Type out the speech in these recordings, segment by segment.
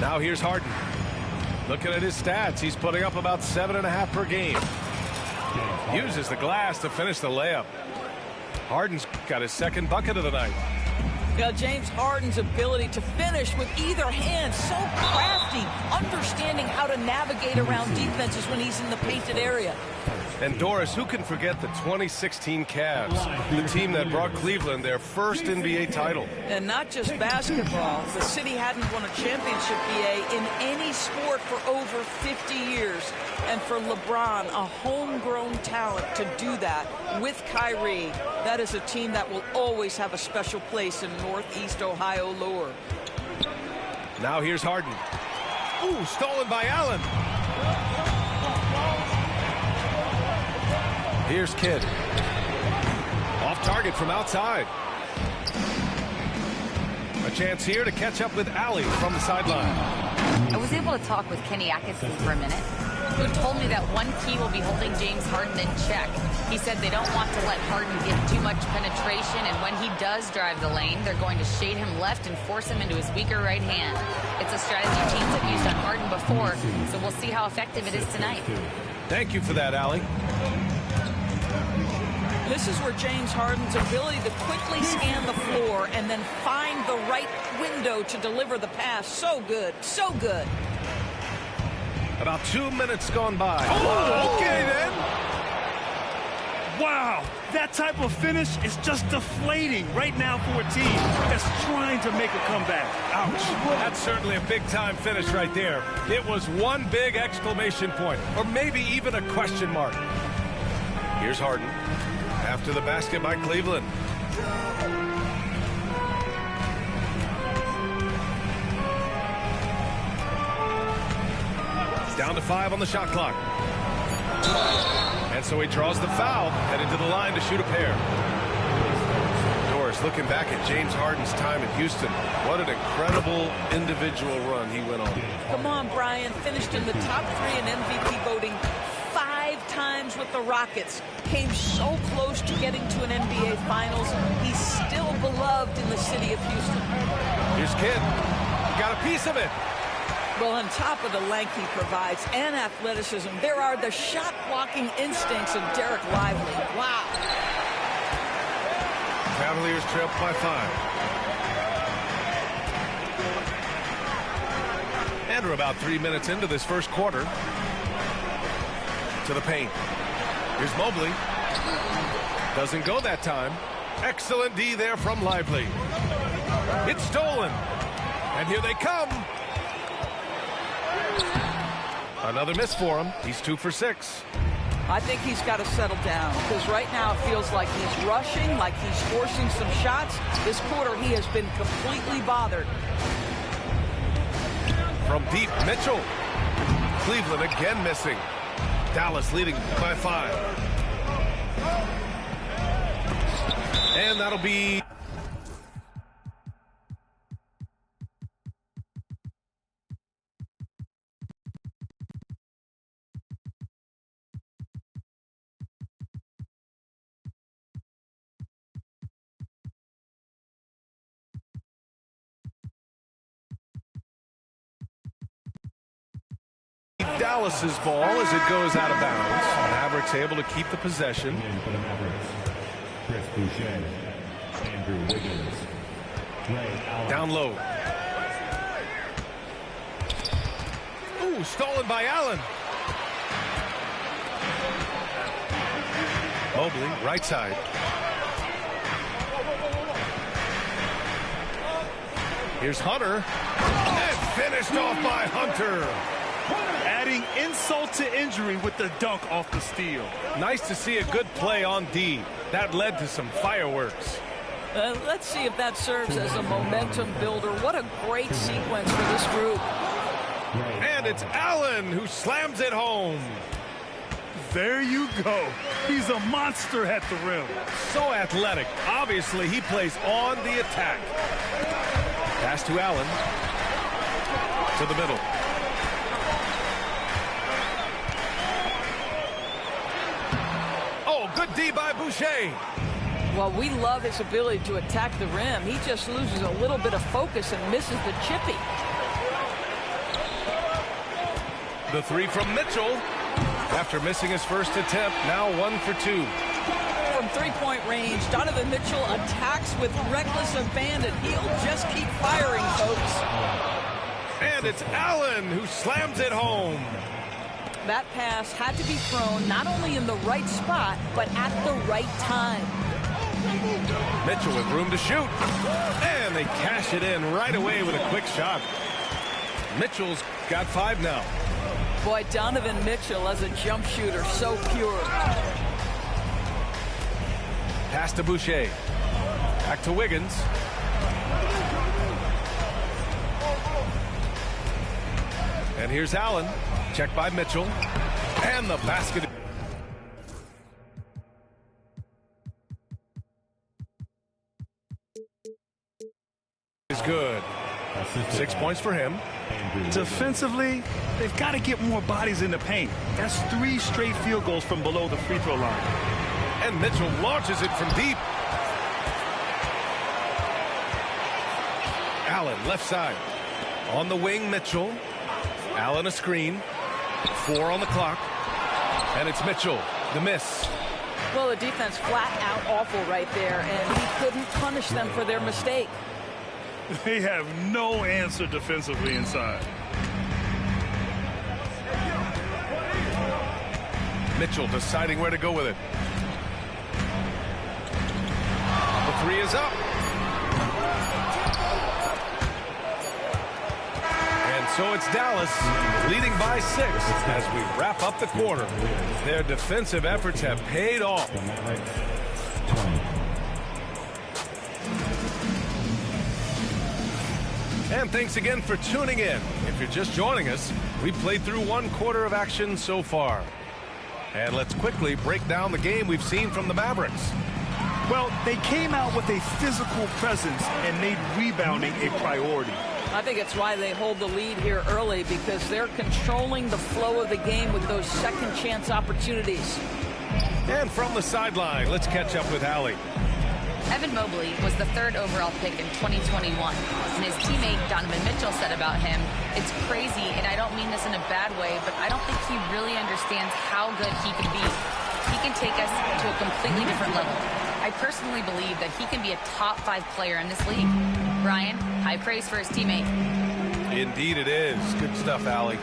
Now here's Harden. Looking at his stats, he's putting up about 7.5 per game. Uses the glass to finish the layup. Harden's got his second bucket of the night. Yeah, James Harden's ability to finish with either hand, so crafty, understanding how to navigate around defenses when he's in the painted area. And Doris, who can forget the 2016 Cavs, the team that brought Cleveland their first NBA title? And not just basketball. The city hadn't won a championship, BA, in any sport for over 50 years. And for LeBron, a homegrown talent, to do that with Kyrie, that is a team that will always have a special place in Northeast Ohio lore. Now here's Harden. Ooh, stolen by Allen. Here's Kidd. Off target from outside. A chance here to catch up with Allie from the sideline. I was able to talk with Kenny Atkinson for a minute, who told me that one key will be holding James Harden in check. He said they don't want to let Harden get too much penetration, and when he does drive the lane, they're going to shade him left and force him into his weaker right hand. It's a strategy teams have used on Harden before, so we'll see how effective it is tonight. Thank you for that, Allie. This is where James Harden's ability to quickly scan the floor and then find the right window to deliver the pass. So good, so good. About 2 minutes gone by. Oh, okay then. Wow, that type of finish is just deflating right now for a team that's trying to make a comeback. Ouch. That's certainly a big-time finish right there. It was one big exclamation point, or maybe even a question mark. Here's Harden after the basket by Cleveland. Down to 5 on the shot clock. And so he draws the foul, headed to the line to shoot a pair. Doris, looking back at James Harden's time in Houston, what an incredible individual run he went on. Come on, Brian. Finished in the top 3 in MVP voting 5 times with the Rockets. Came so close to getting to an NBA Finals. He's still beloved in the city of Houston. Here's Kidd. Got a piece of it. Well, on top of the length he provides and athleticism, there are the shot-blocking instincts of Derek Lively. Wow. Cavaliers trail by 5. And we're about 3 minutes into this first quarter. To the paint. Here's Mobley. Doesn't go that time. Excellent D there from Lively. It's stolen. And here they come. Another miss for him. He's 2 for 6. I think he's got to settle down, because right now it feels like he's rushing, like he's forcing some shots. This quarter he has been completely bothered. From deep, Mitchell. Cleveland again missing. Dallas leading by 5. And that'll be... Dallas's ball as it goes out of bounds. Mavericks able to keep the possession. Chris Boucher, Andrew Wiggins, down low. Ooh, stolen by Allen. Mobley, right side. Here's Hunter. And finished off by Hunter. Adding insult to injury with the dunk off the steal. Nice to see a good play on D. That led to some fireworks. Let's see if that serves as a momentum builder. What a great sequence for this group. And it's Allen who slams it home. There you go. He's a monster at the rim. So athletic. Obviously, he plays on the attack. Pass to Allen. To the middle. Good D by Boucher. Well, we love his ability to attack the rim. He just loses a little bit of focus and misses the chippy. The three from Mitchell. After missing his first attempt, now 1 for 2. From three-point range, Donovan Mitchell attacks with reckless abandon. He'll just keep firing, folks. And it's Allen who slams it home. That pass had to be thrown not only in the right spot, but at the right time. Mitchell with room to shoot. And they cash it in right away with a quick shot. Mitchell's got 5 now. Boy, Donovan Mitchell as a jump shooter, so pure. Pass to Boucher. Back to Wiggins. And here's Allen. Checked by Mitchell. And the basket is good. 6 points for him. Defensively, they've got to get more bodies in the paint. That's 3 straight field goals from below the free throw line. And Mitchell launches it from deep. Allen, left side. On the wing, Mitchell. Allen a screen. 4 on the clock. And it's Mitchell, the miss. Well, the defense flat out awful right there, and he couldn't punish them for their mistake. They have no answer defensively inside. Mitchell deciding where to go with it. The 3 is up. And so it's Dallas leading by 6 as we wrap up the quarter. Their defensive efforts have paid off. And thanks again for tuning in. If you're just joining us, we've played through 1 quarter of action so far. And let's quickly break down the game we've seen from the Mavericks. Well, they came out with a physical presence and made rebounding a priority. I think it's why they hold the lead here early, because they're controlling the flow of the game with those second chance opportunities. And from the sideline, let's catch up with Allie. Evan Mobley was the 3rd overall pick in 2021, and his teammate Donovan Mitchell said about him, "It's crazy, and I don't mean this in a bad way, but I don't think he really understands how good he can be. He can take us to a completely different level. I personally believe that he can be a top 5 player in this league." Brian, high praise for his teammate. Indeed it is. Good stuff, Allie.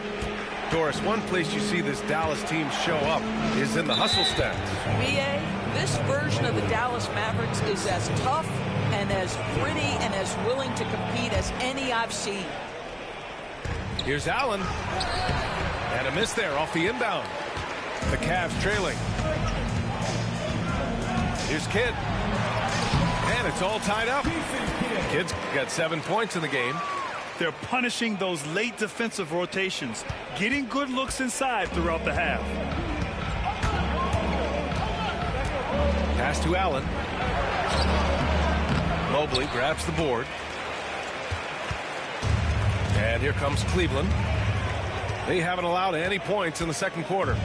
Doris, one place you see this Dallas team show up is in the hustle stats. BA, this version of the Dallas Mavericks is as tough and as gritty and as willing to compete as any I've seen. Here's Allen. And a miss there off the inbound. The Cavs trailing. Here's Kidd. And it's all tied up. Kidd's got 7 points in the game. They're punishing those late defensive rotations, getting good looks inside throughout the half. Pass to Allen. Mobley grabs the board. And here comes Cleveland. They haven't allowed any points in the second quarter.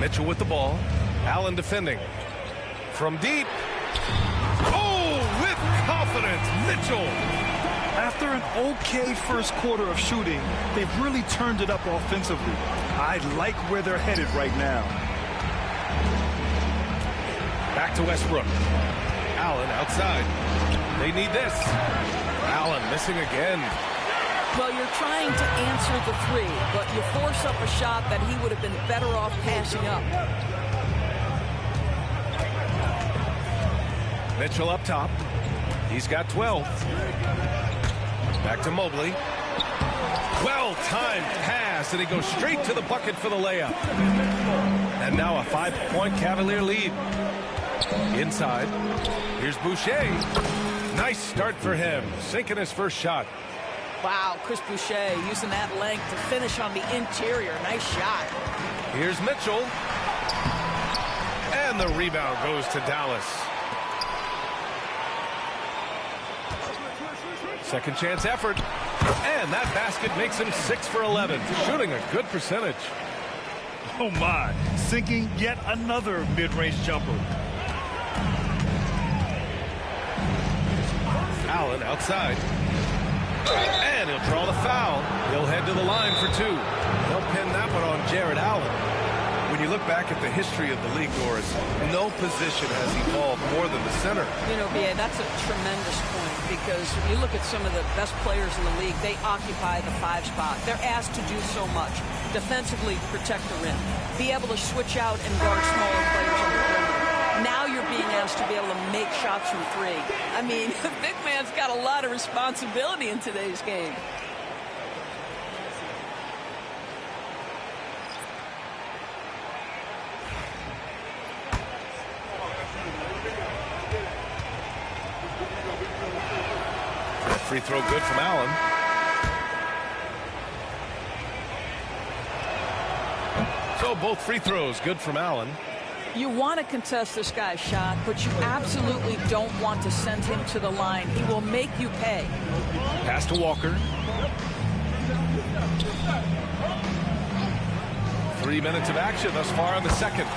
Mitchell with the ball. Allen defending. From deep. Oh, with confidence, Mitchell. After an okay first quarter of shooting, they've really turned it up offensively. I like where they're headed right now. Back to Westbrook. Allen outside. They need this. Allen missing again. Well, you're trying to answer the 3, but you force up a shot that he would have been better off passing up. Mitchell up top. He's got 12. Back to Mobley. Well-timed pass, and he goes straight to the bucket for the layup. And now a 5-point Cavalier lead. Inside. Here's Boucher. Nice start for him. Sinking his first shot. Wow, Chris Boucher using that length to finish on the interior. Nice shot. Here's Mitchell. And the rebound goes to Dallas. Second chance effort. And that basket makes him 6 for 11. Shooting a good percentage. Oh my, sinking yet another mid-range jumper. Allen outside. And he'll draw the foul. He'll head to the line for two. They'll pin that one on Jared Allen. When you look back at the history of the league, Doris, no position has evolved more than the center. You know, B.A., that's a tremendous point, because if you look at some of the best players in the league, they occupy the 5 spot. They're asked to do so much. Defensively, protect the rim. Be able to switch out and guard smaller players on the perimeter. Now you're being asked to be able to make shots from 3. I mean, the big man's got a lot of responsibility in today's game. Free throw good from Allen. So both free throws good from Allen. You want to contest this guy's shot, but you absolutely don't want to send him to the line. He will make you pay. Pass to Walker. 3 minutes of action thus far in the second.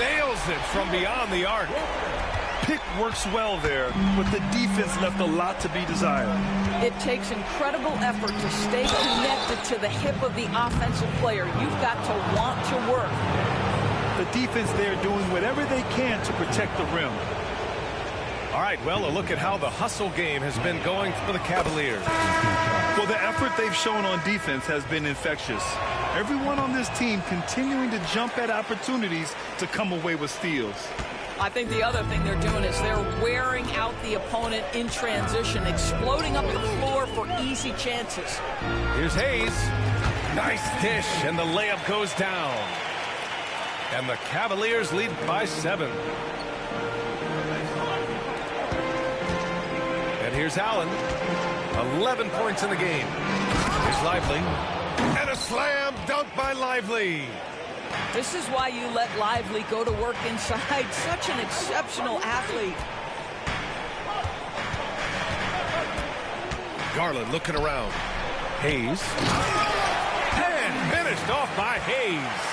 Nails it from beyond the arc. Pick works well there, but the defense left a lot to be desired. It takes incredible effort to stay connected to the hip of the offensive player. You've got to want to work. The defense there doing whatever they can to protect the rim. All right, well, a look at how the hustle game has been going for the Cavaliers. Well, the effort they've shown on defense has been infectious. Everyone on this team continuing to jump at opportunities to come away with steals. I think the other thing they're doing is they're wearing out the opponent in transition, exploding up the floor for easy chances. Here's Hayes. Nice dish, and the layup goes down. And the Cavaliers lead by 7. And here's Allen. 11 points in the game. Here's Lively. And a slam dunk by Lively. This is why you let Lively go to work inside. Such an exceptional athlete. Garland looking around. Hayes. And finished off by Hayes.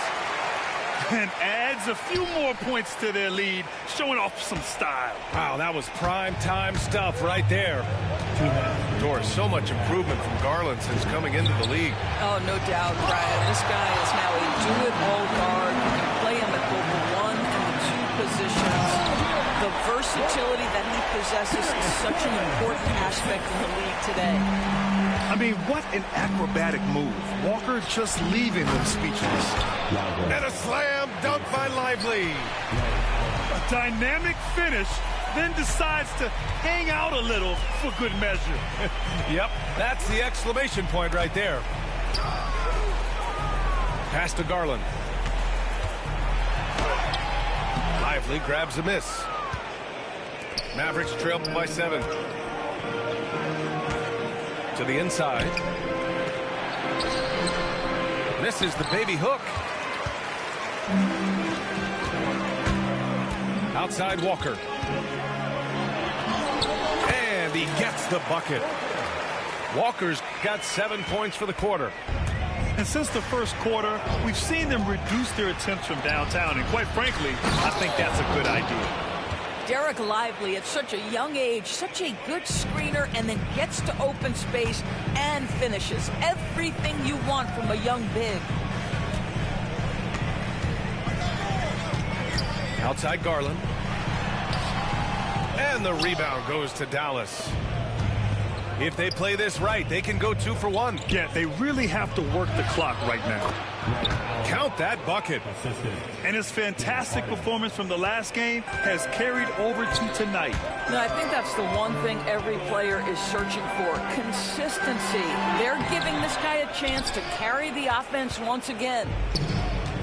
And adds a few more points to their lead, showing off some style. Wow, that was prime time stuff right there. Doris, so much improvement from Garland since coming into the league. Oh, no doubt, Brian. This guy is now a do-it-all guard. You can play him at both the 1 and the 2 positions. The versatility that he possesses is such an important aspect in the league today. I mean, what an acrobatic move. Walker just leaving them speechless. And a slam dunk by Lively. A dynamic finish, then decides to hang out a little for good measure. Yep, that's the exclamation point right there. Pass to Garland. Lively grabs a miss. Mavericks trail by 7. To the inside. Misses the baby hook. Outside Walker. And he gets the bucket. Walker's got 7 points for the quarter. And since the first quarter, we've seen them reduce their attempts from downtown. And quite frankly, I think that's a good idea. Derek Lively at such a young age, such a good screener, and then gets to open space and finishes. Everything you want from a young big. Outside Garland. And the rebound goes to Dallas. If they play this right, they can go 2 for 1. Yeah, they really have to work the clock right now. Count that bucket. And his fantastic performance from the last game has carried over to tonight. No, I think that's the one thing every player is searching for. Consistency. They're giving this guy a chance to carry the offense once again.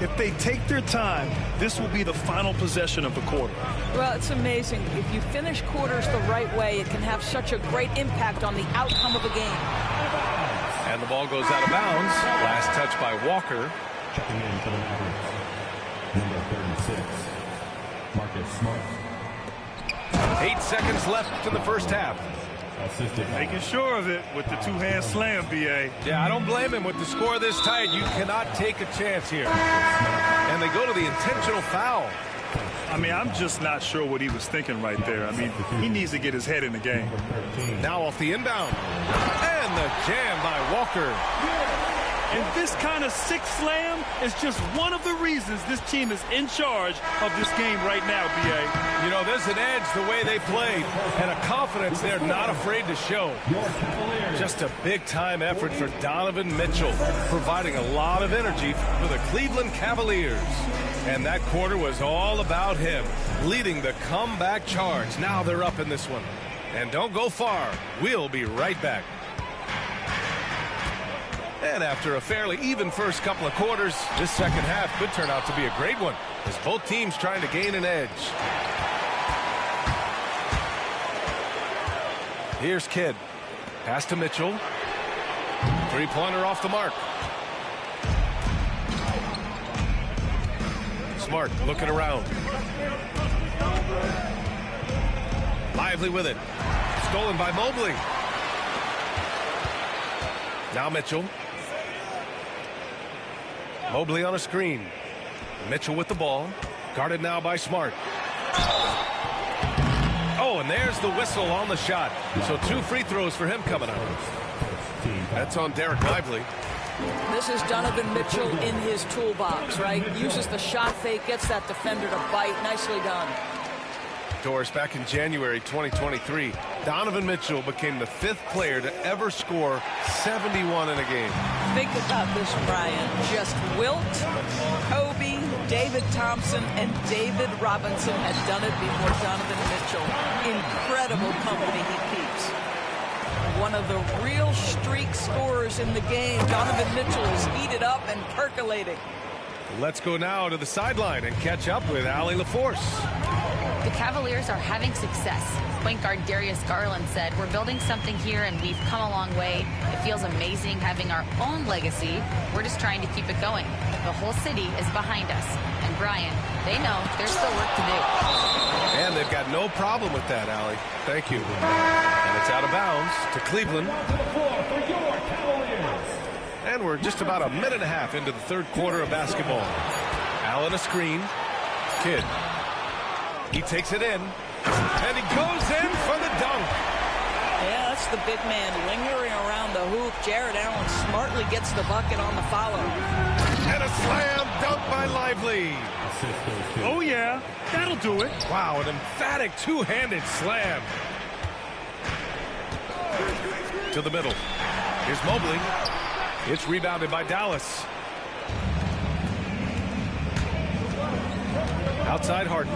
If they take their time, this will be the final possession of the quarter. Well, it's amazing. If you finish quarters the right way, it can have such a great impact on the outcome of a game. And the ball goes out of bounds. Last touch by Walker. Checking in for the Mavericks, number 36, Marcus Smart. 8 seconds left in the first half. Assisted by Making sure of it with the two-hand slam, B.A. Yeah, I don't blame him. With the score this tight, you cannot take a chance here. And they go to the intentional foul. I mean, I'm just not sure what he was thinking right there. I mean, he needs to get his head in the game. Now off the inbound. And the jam by Walker. And this kind of sick slam is just one of the reasons this team is in charge of this game right now, B.A. You know, there's an edge the way they played and a confidence they're not afraid to show. Just a big-time effort for Donovan Mitchell, providing a lot of energy for the Cleveland Cavaliers. And that quarter was all about him, leading the comeback charge. Now they're up in this one. And don't go far. We'll be right back. And after a fairly even first couple of quarters, this second half could turn out to be a great one, as both teams trying to gain an edge. Here's Kidd. Pass to Mitchell. Three-pointer off the mark. Smart looking around. Lively with it. Stolen by Mobley. Now Mitchell. Mobley on a screen. Mitchell with the ball. Guarded now by Smart. Oh, and there's the whistle on the shot. So 2 free throws for him coming up. That's on Derek Lively. This is Donovan Mitchell in his toolbox, right? Uses the shot fake, gets that defender to bite. Nicely done. Doris, back in January 2023, Donovan Mitchell became the 5th player to ever score 71 in a game. Think about this, Brian. Just Wilt, Kobe, David Thompson, and David Robinson had done it before Donovan Mitchell. Incredible company he keeps. One of the real streak scorers in the game. Donovan Mitchell is heated up and percolating. Let's go now to the sideline and catch up with Allie LaForce. The Cavaliers are having success. Point guard Darius Garland said, "We're building something here and we've come a long way. It feels amazing having our own legacy. We're just trying to keep it going. The whole city is behind us." And Brian, they know there's still work to do. And they've got no problem with that, Allie. Thank you. And it's out of bounds to Cleveland. And we're just about a minute and a half into the third quarter of basketball. Allen a screen. Kidd. He takes it in. And he goes in for the dunk. Yeah, that's the big man lingering around the hoop. Jared Allen smartly gets the bucket on the follow. And a slam dunk by Lively. Oh, yeah. That'll do it. Wow, an emphatic two-handed slam. To the middle. Here's Mobley. It's rebounded by Dallas. Outside Harden.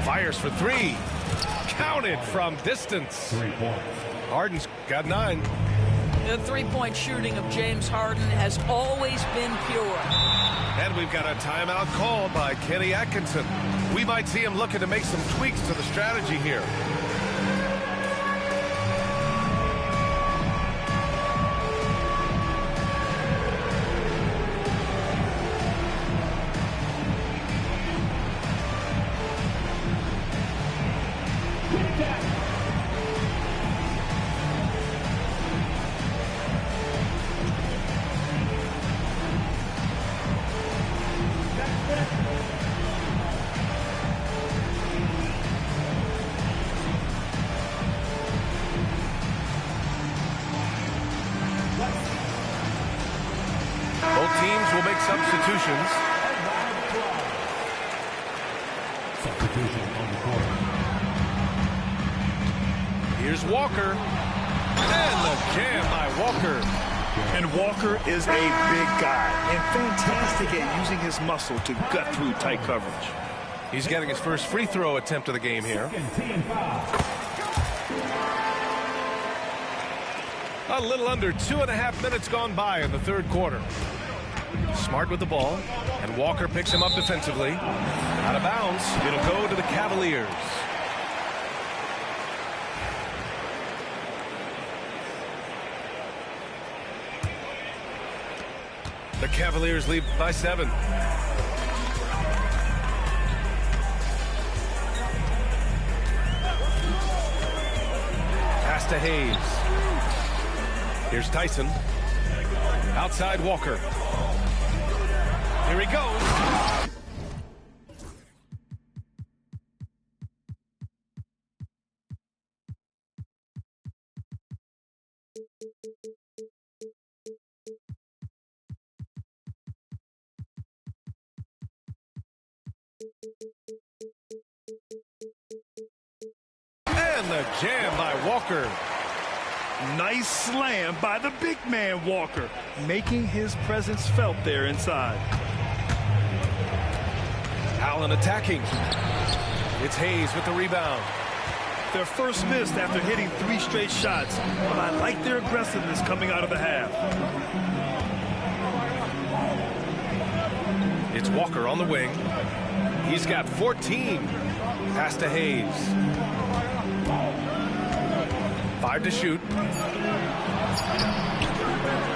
Fires for 3. Counted from distance. 3 points. Harden's got 9. The three-point shooting of James Harden has always been pure. And we've got a timeout called by Kenny Atkinson. We might see him looking to make some tweaks to the strategy here. Both teams will make substitutions. Substitution on the court. Here's Walker. And the jam by Walker. And Walker is a big guy and fantastic at using his muscle to gut through tight coverage. He's getting his first free throw attempt of the game here. A little under 2.5 minutes gone by in the third quarter. Smart with the ball, and Walker picks him up defensively. Out of bounds, it'll go to the Cavaliers. The Cavaliers lead by 7. Pass to Hayes. Here's Tyson. Outside Walker. Here he goes. Walker. Nice slam by the big man Walker, making his presence felt there inside. Allen attacking. It's Hayes with the rebound. Their first miss after hitting 3 straight shots, but I like their aggressiveness coming out of the half. It's Walker on the wing. He's got 14. Pass to Hayes. 5 to shoot.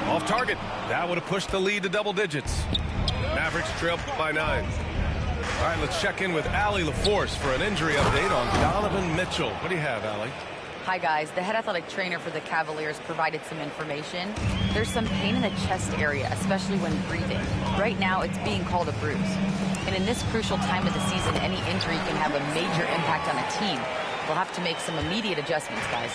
Off target. That would have pushed the lead to double digits. Mavericks trail by 9. All right, let's check in with Allie LaForce for an injury update on Donovan Mitchell. What do you have, Allie? Hi, guys. The head athletic trainer for the Cavaliers provided some information. There's some pain in the chest area, especially when breathing. Right now, it's being called a bruise. And in this crucial time of the season, any injury can have a major impact on a team. We'll have to make some immediate adjustments, guys.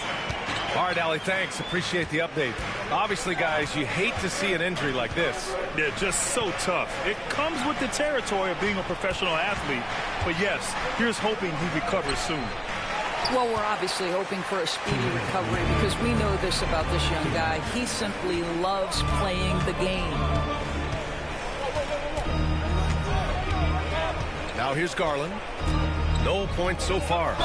All right, Allie, thanks. Appreciate the update. Obviously, guys, you hate to see an injury like this. Yeah, just so tough. It comes with the territory of being a professional athlete. But yes, here's hoping he recovers soon. Well, we're obviously hoping for a speedy recovery because we know this about this young guy. He simply loves playing the game. Now here's Garland. No points so far.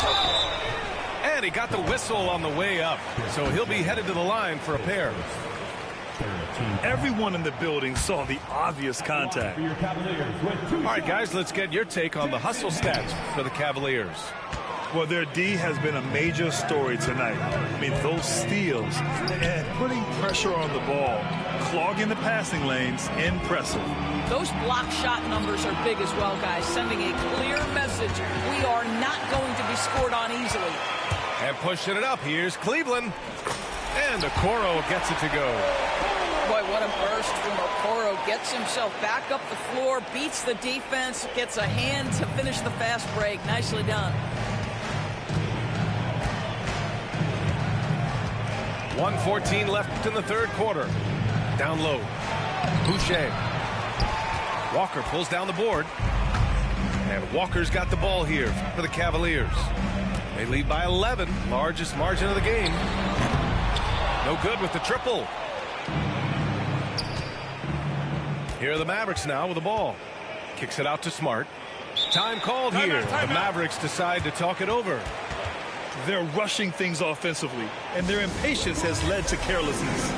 And he got the whistle on the way up, so he'll be headed to the line for a pair. Everyone in the building saw the obvious contact. All right, guys, let's get your take on the hustle stats for the Cavaliers. Well, their D has been a major story tonight. I mean, those steals and putting pressure on the ball, clogging the passing lanes, impressive. Those block shot numbers are big as well, guys, sending a clear message. We are not going to be scored on easily. And pushing it up, here's Cleveland. And Okoro gets it to go. Boy, what a burst from Okoro. Gets himself back up the floor, beats the defense, gets a hand to finish the fast break. Nicely done. 1:14 left in the third quarter. Down low. Boucher. Walker pulls down the board. And Walker's got the ball here for the Cavaliers. They lead by 11, largest margin of the game. No good with the triple. Here are the Mavericks now with the ball. Kicks it out to Smart. Time called here. The Mavericks decide to talk it over. They're rushing things offensively, and their impatience has led to carelessness.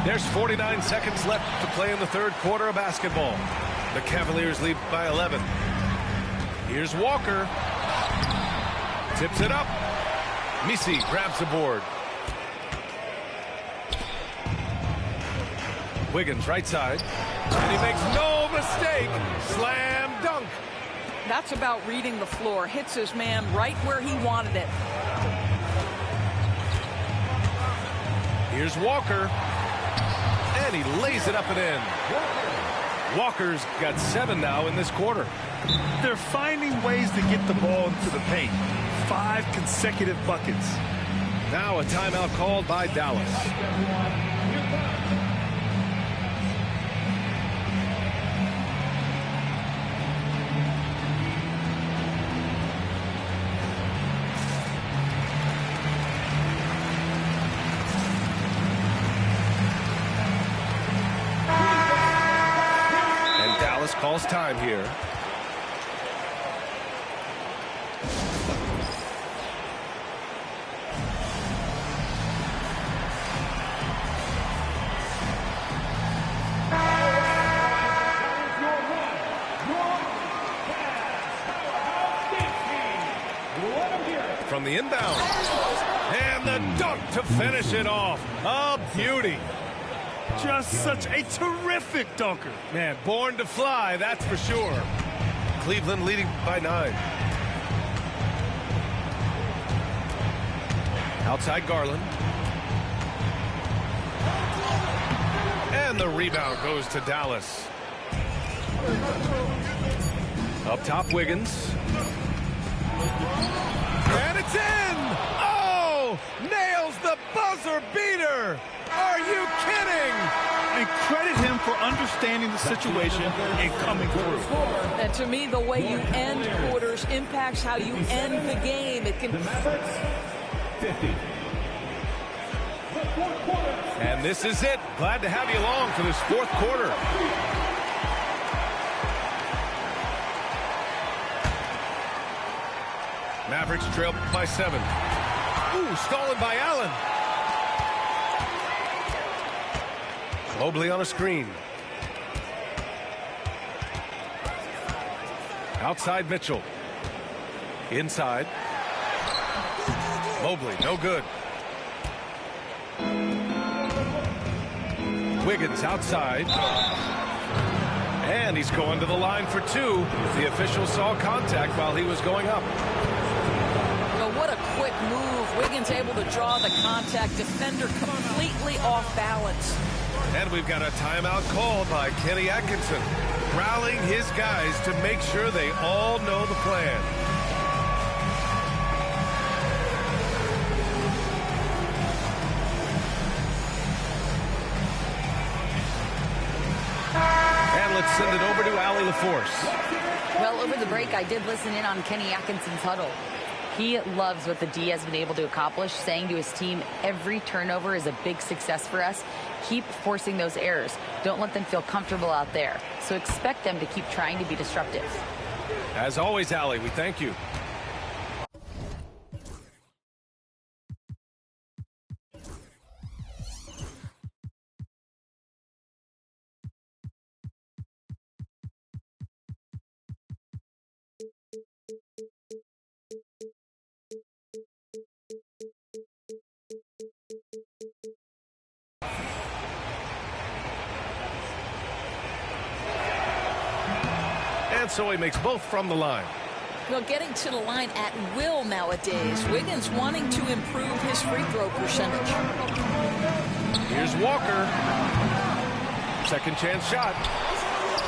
There's 49 seconds left to play in the third quarter of basketball. The Cavaliers lead by 11. Here's Walker. Tips it up. Misi grabs the board. Wiggins right side. And he makes no mistake. Slam dunk. That's about reading the floor. Hits his man right where he wanted it. Here's Walker. And he lays it up and in. Walker's got 7 now in this quarter. They're finding ways to get the ball into the paint. 5 consecutive buckets. Now a timeout called by Dallas. Calls time here. From the inbound. And the dunk to finish it off. A beauty. Just such a terrific dunker. Man, born to fly, that's for sure. Cleveland leading by 9. Outside Garland. And the rebound goes to Dallas. Up top, Wiggins. And it's in! Oh! Nails the buzzer beater! Are you kidding? And credit him for understanding the situation and coming through. And to me, the way you end quarters impacts how you end the game. It can... 50. And this is it. Glad to have you along for this fourth quarter. Mavericks trail by 7. Ooh, stolen by Allen. Mobley on a screen. Outside Mitchell. Inside. Mobley, no good. Wiggins outside. And he's going to the line for 2. The official saw contact while he was going up. Well, what a quick move. Wiggins able to draw the contact. Defender completely off balance. And we've got a timeout called by Kenny Atkinson, rallying his guys to make sure they all know the plan. And let's send it over to Allie LaForce. Well, over the break, I did listen in on Kenny Atkinson's huddle. He loves what the D has been able to accomplish, saying to his team, every turnover is a big success for us. Keep forcing those errors. Don't let them feel comfortable out there. So expect them to keep trying to be disruptive. As always, Allie, we thank you. And so he makes both from the line. Well, getting to the line at will nowadays. Wiggins wanting to improve his free throw percentage. Here's Walker. Second chance shot.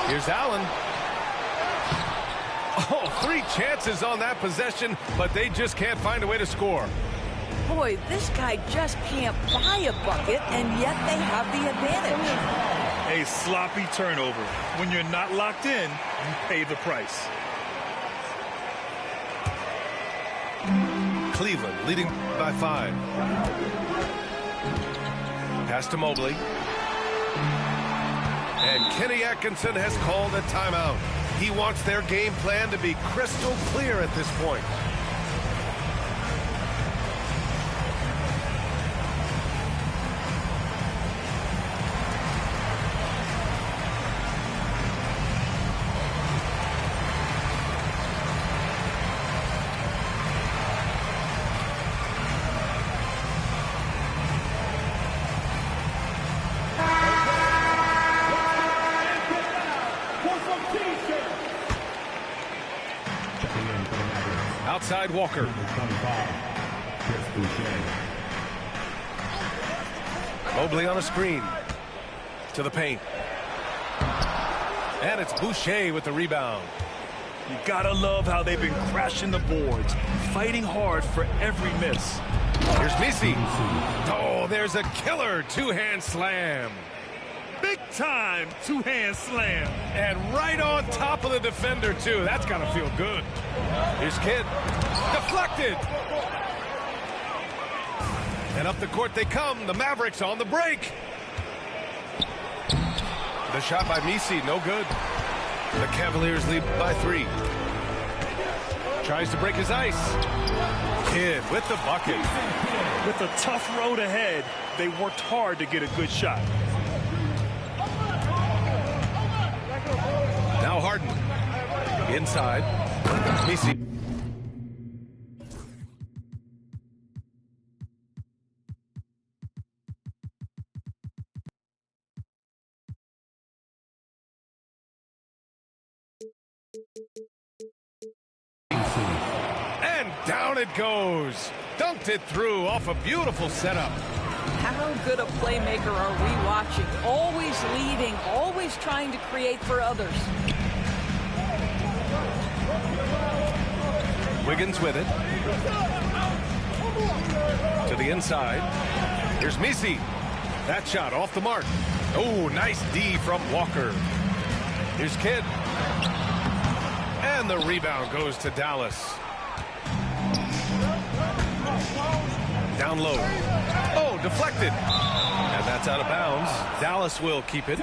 Here's Allen. Oh, 3 chances on that possession, but they just can't find a way to score. Boy, this guy just can't buy a bucket, and yet they have the advantage. A sloppy turnover. When you're not locked in, you pay the price. Cleveland leading by 5. Pass to Mobley. And Kenny Atkinson has called a timeout. He wants their game plan to be crystal clear at this point. Outside Walker. Mobley on a screen. To the paint. And it's Boucher with the rebound. You gotta love how they've been crashing the boards, fighting hard for every miss. Here's Misi. Oh, there's a killer two-hand slam. Big time two-hand slam. And right on top of the defender, too. That's got to feel good. Here's Kidd. Deflected. And up the court they come. The Mavericks on the break. The shot by Misi, no good. The Cavaliers lead by 3. Tries to break his ice. Kidd with the bucket. With a tough road ahead, they worked hard to get a good shot. Now Harden. Inside. Misi. And Down it goes. Dunked it through off a beautiful setup. How good a playmaker are we watching? Always leading, always trying to create for others. Wiggins with it. To the inside. Here's Messi. That shot off the mark. Oh, nice D from Walker. Here's Kidd. And the rebound goes to Dallas. Down low. Oh, deflected. And that's out of bounds. Dallas will keep it.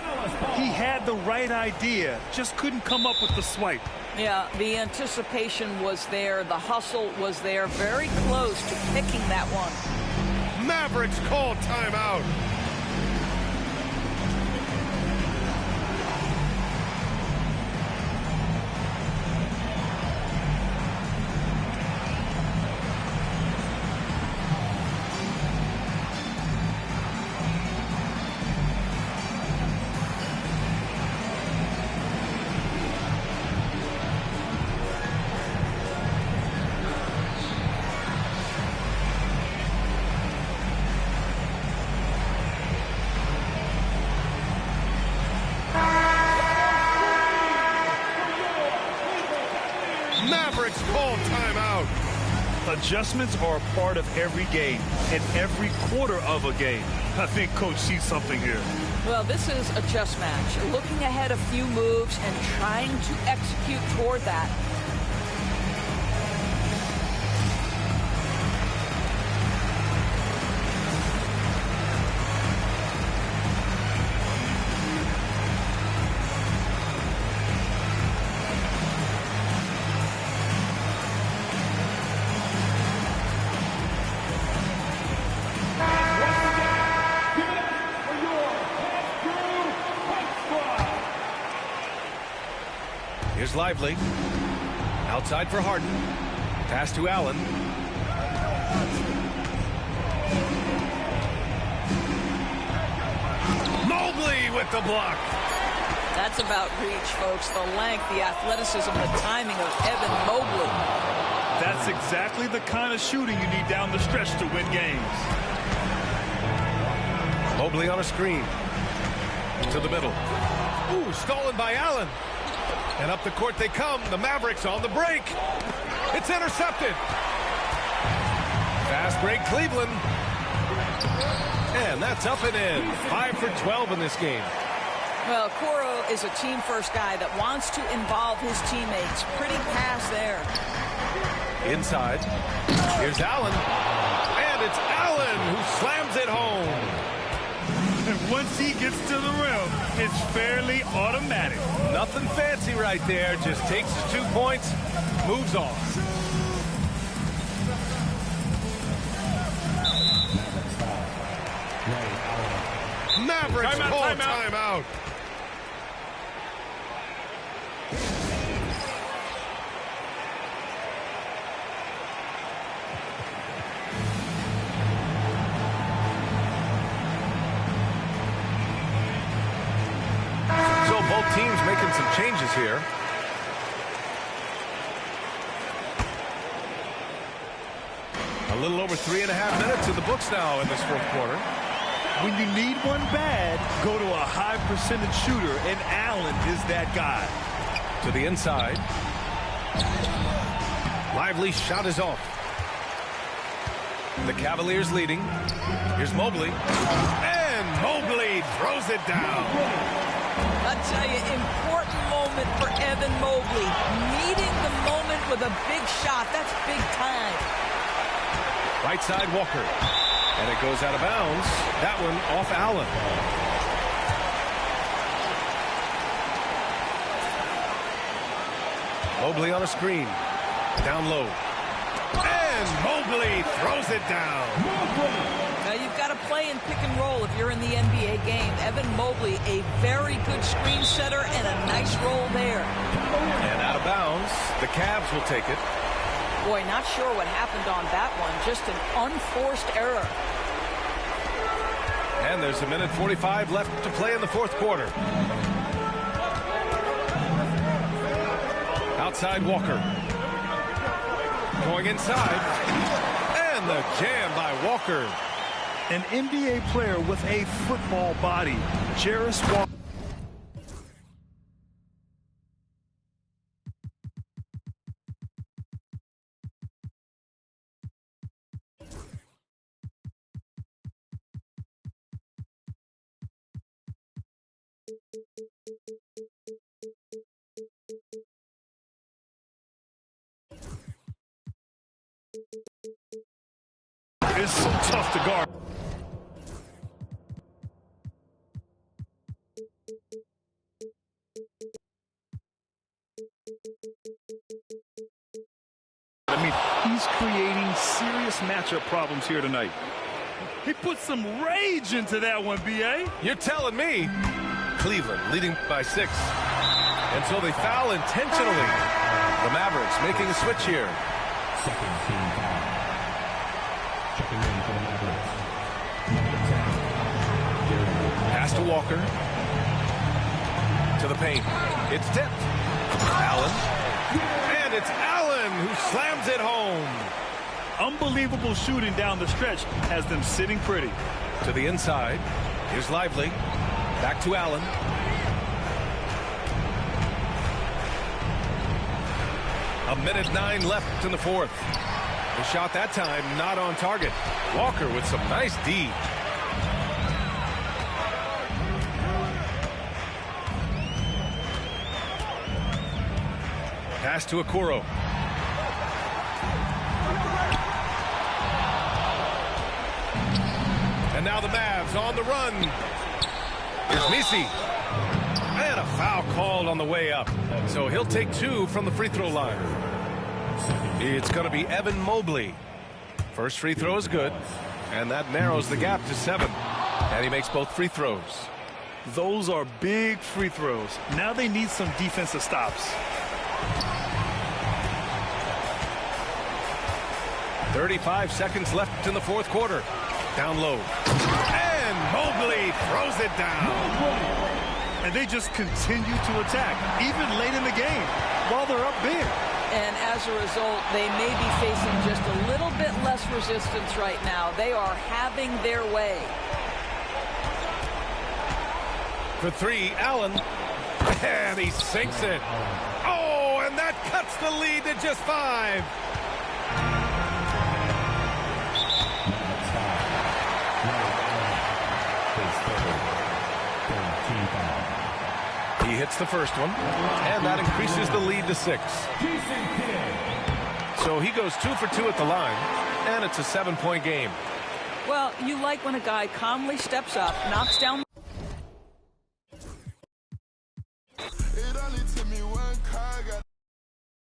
He had the right idea, just couldn't come up with the swipe. Yeah, the anticipation was there. The hustle was there. Very close to picking that one. Mavericks call timeout. Mavericks call timeout. Adjustments are a part of every game and every quarter of a game. I think Coach sees something here. Well, this is a chess match. Looking ahead a few moves and trying to execute toward that. Here's Lively. Outside for Harden. Pass to Allen. Mobley with the block. That's about reach, folks. The length, the athleticism, the timing of Evan Mobley. That's exactly the kind of shooting you need down the stretch to win games. Mobley on a screen. To the middle. Ooh, stolen by Allen. And up the court they come. The Mavericks on the break. It's intercepted. Fast break, Cleveland. And that's up and in. 5 for 12 in this game. Well, Okoro is a team-first guy that wants to involve his teammates. Pretty pass there. Inside. Here's Allen. And it's Allen who slams it home. And once he gets to the rim, it's fairly automatic. Nothing fancy right there. Just takes his 2 points, moves on. Mavericks call timeout. So both teams making some changes here. A little over 3.5 minutes in the books now in this fourth quarter. When you need one bad, go to a high percentage shooter, and Allen is that guy. To the inside. Lively shot is off. The Cavaliers leading. Here's Mobley. And Mobley throws it down. I tell you, important moment for Evan Mobley. Meeting the moment with a big shot. That's big time. Right side, Walker. And it goes out of bounds. That one off Allen. Mobley on a screen. Down low. And Mobley throws it down. Now you've got to play in pick and roll if you're in the NBA game. Evan Mobley, a very good screen setter and a nice roll there. And out of bounds. The Cavs will take it. Boy, not sure what happened on that one. Just an unforced error. And there's 1:45 left to play in the fourth quarter. Outside Walker. Going inside. And the jam by Walker. An NBA player with a football body, Jarace Walker. It's so tough to guard. I mean, he's creating serious matchup problems here tonight. He put some rage into that one, B.A. You're telling me. Cleveland leading by 6. And so they foul intentionally. The Mavericks making a switch here. Second team foul. Checking in for the Mavericks. Pass to Walker. To the paint. It's tipped. Allen. And it's Allen who slams it home. Unbelievable shooting down the stretch has them sitting pretty. To the inside. Here's Lively. Back to Allen. A minute 9 left in the fourth. The shot that time not on target. Walker with some nice D. Pass to Okoro. And now the Mavs on the run. Here's Messi. And a foul called on the way up. So he'll take 2 from the free throw line. It's going to be Evan Mobley. First free throw is good. And that narrows the gap to 7. And he makes both free throws. Those are big free throws. Now they need some defensive stops. 35 seconds left in the fourth quarter. Down low. And Mobley throws it down. And they just continue to attack, even late in the game, while they're up big. And as a result, they may be facing just a little bit less resistance right now. They are having their way. For 3, Allen. And he sinks it. Oh, and that cuts the lead to just 5. He hits the first one, and that increases the lead to 6. So he goes 2 for 2 at the line, and it's a 7-point game. Well, you like when a guy calmly steps up, knocks down.